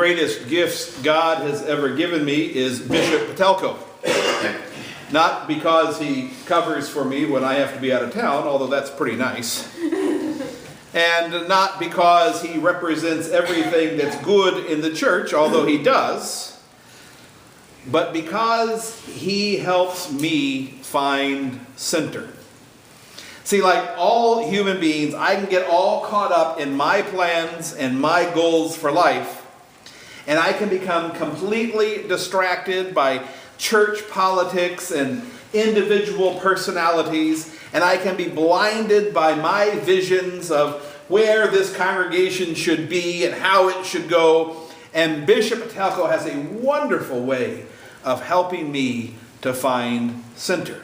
greatest gifts God has ever given me is Bishop Patelko. Not because he covers for me when I have to be out of town, although that's pretty nice. And not because he represents everything that's good in the church, although he does, but because he helps me find center. See, like all human beings, I can get all caught up in my plans and my goals for life, and I can become completely distracted by church politics and individual personalities, and I can be blinded by my visions of where this congregation should be and how it should go. And Bishop Patelko has a wonderful way of helping me to find center.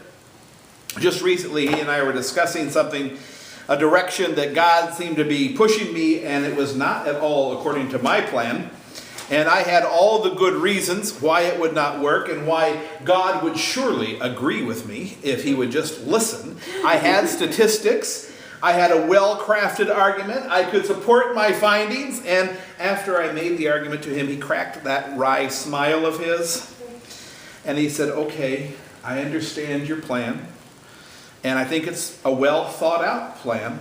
Just recently, he and I were discussing something, a direction that God seemed to be pushing me, and it was not at all according to my plan. And I had all the good reasons why it would not work and why God would surely agree with me if he would just listen. I had statistics. I had a well-crafted argument. I could support my findings. And after I made the argument to him, he cracked that wry smile of his. And he said, okay, I understand your plan. And I think it's a well-thought-out plan.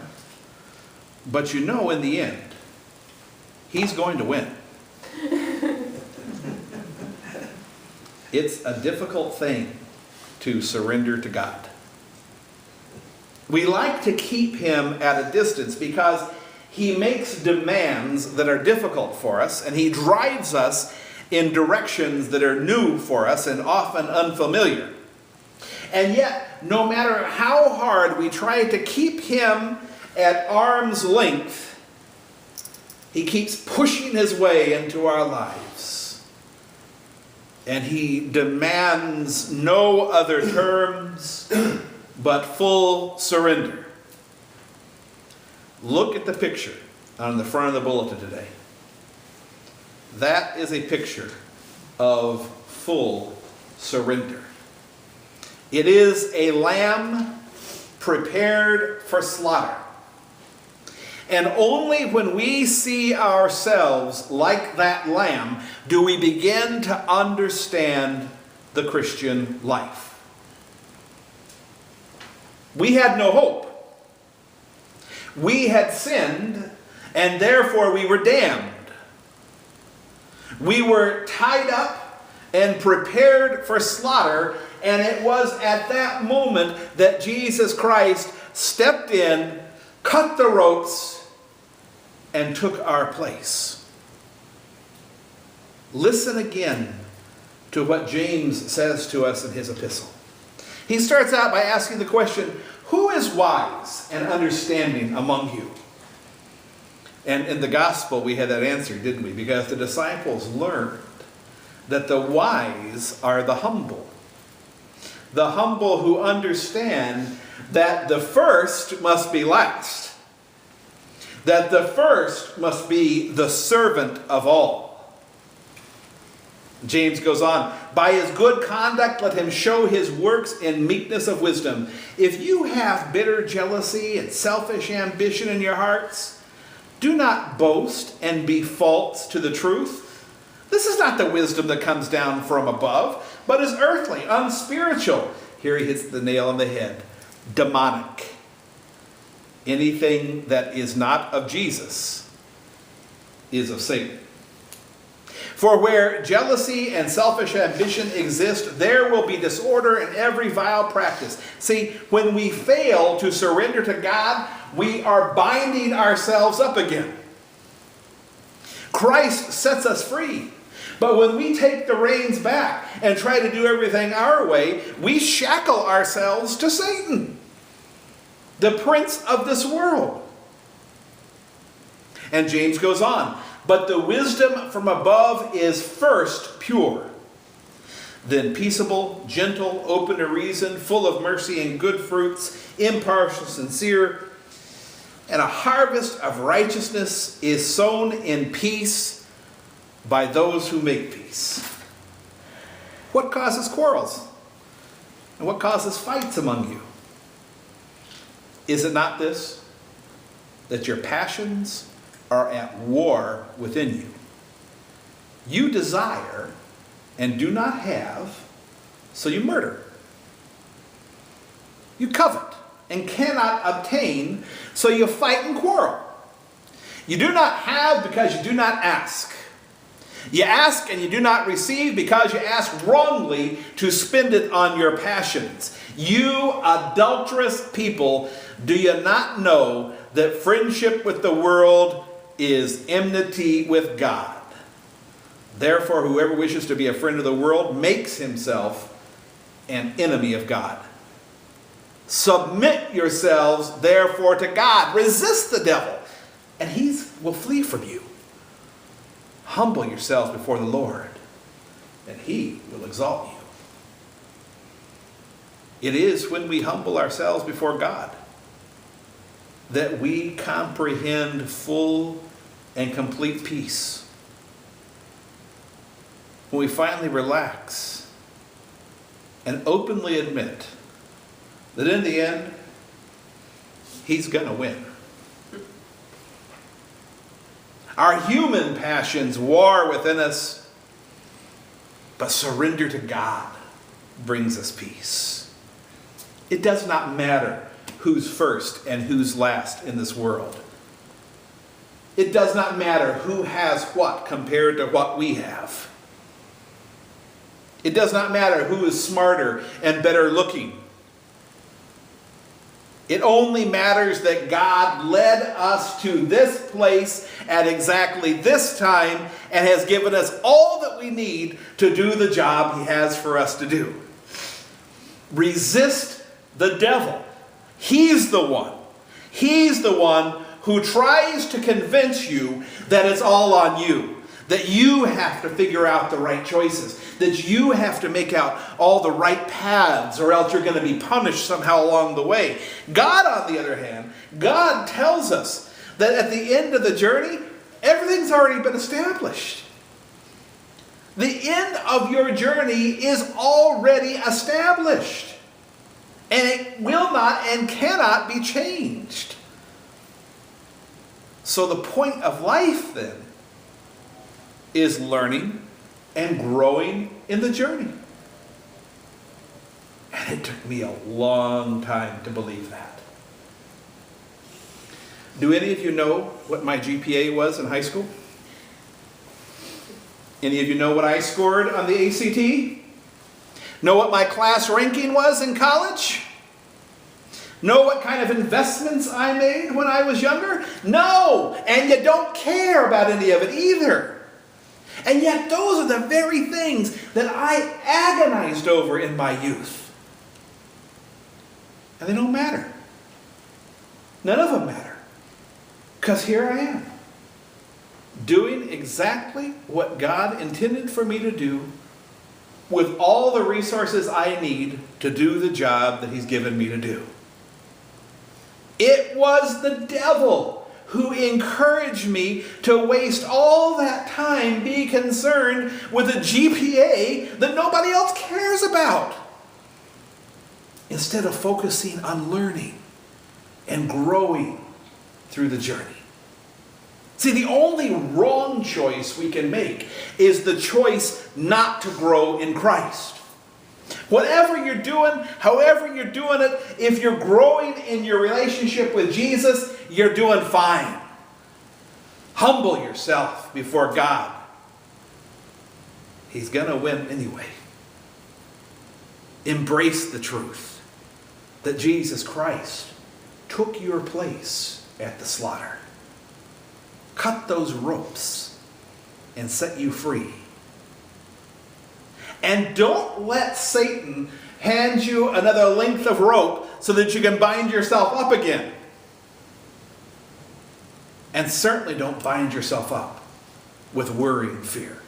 But you know, in the end, he's going to win. It's a difficult thing to surrender to God. We like to keep him at a distance because he makes demands that are difficult for us, and he drives us in directions that are new for us and often unfamiliar. And yet, no matter how hard we try to keep him at arm's length, he keeps pushing his way into our lives. And he demands no other terms but full surrender. Look at the picture on the front of the bulletin today. That is a picture of full surrender. It is a lamb prepared for slaughter. And only when we see ourselves like that lamb do we begin to understand the Christian life. We had no hope. We had sinned, and therefore we were damned. We were tied up and prepared for slaughter, and it was at that moment that Jesus Christ stepped in, cut the ropes, and took our place. Listen again to what James says to us in his epistle. He starts out by asking the question, who is wise and understanding among you? And in the gospel we had that answer, didn't we? Because the disciples learned that the wise are the humble. The humble who understand that the first must be last. That the first must be the servant of all. James goes on, by his good conduct let him show his works in meekness of wisdom. If you have bitter jealousy and selfish ambition in your hearts, do not boast and be false to the truth. This is not the wisdom that comes down from above, but is earthly, unspiritual. Here he hits the nail on the head. Demonic. Anything that is not of Jesus is of Satan. For where jealousy and selfish ambition exist, there will be disorder in every vile practice. See, when we fail to surrender to God, we are binding ourselves up again. Christ sets us free. But when we take the reins back and try to do everything our way, we shackle ourselves to Satan, the prince of this world. And James goes on, but the wisdom from above is first pure, then peaceable, gentle, open to reason, full of mercy and good fruits, impartial, sincere. And a harvest of righteousness is sown in peace by those who make peace. What causes quarrels? And what causes fights among you? Is it not this, that your passions are at war within you? You desire and do not have, so you murder. You covet and cannot obtain, so you fight and quarrel. You do not have because you do not ask. You ask and you do not receive because you ask wrongly to spend it on your passions. You adulterous people, do you not know that friendship with the world is enmity with God? Therefore, whoever wishes to be a friend of the world makes himself an enemy of God. Submit yourselves, therefore, to God. Resist the devil, and he will flee from you. Humble yourselves before the Lord, and he will exalt you. It is when we humble ourselves before God that we comprehend full and complete peace. When we finally relax and openly admit that in the end, he's going to win. Our human passions war within us, but surrender to God brings us peace. It does not matter who's first and who's last in this world. It does not matter who has what compared to what we have. It does not matter who is smarter and better looking. It only matters that God led us to this place at exactly this time and has given us all that we need to do the job he has for us to do. Resist the devil. He's the one. He's the one who tries to convince you that it's all on you. That you have to figure out the right choices. That you have to make out all the right paths, or else you're going to be punished somehow along the way. God, on the other hand, God tells us that at the end of the journey, everything's already been established. The end of your journey is already established. And it will not and cannot be changed. So the point of life, then, is learning and growing in the journey. And it took me a long time to believe that. Do any of you know what my GPA was in high school? Any of you know what I scored on the ACT? Know what my class ranking was in college? Know what kind of investments I made when I was younger? No! And you don't care about any of it either. And yet those are the very things that I agonized over in my youth. And they don't matter. None of them matter. Because here I am, doing exactly what God intended for me to do with all the resources I need to do the job that he's given me to do. It was the devil who encouraged me to waste all that time being concerned with a GPA that nobody else cares about, instead of focusing on learning and growing through the journey. See, the only wrong choice we can make is the choice not to grow in Christ. Whatever you're doing, however you're doing it, if you're growing in your relationship with Jesus, you're doing fine. Humble yourself before God. He's going to win anyway. Embrace the truth that Jesus Christ took your place at the slaughter. Cut those ropes and set you free. And don't let Satan hand you another length of rope so that you can bind yourself up again. And certainly don't bind yourself up with worry and fear.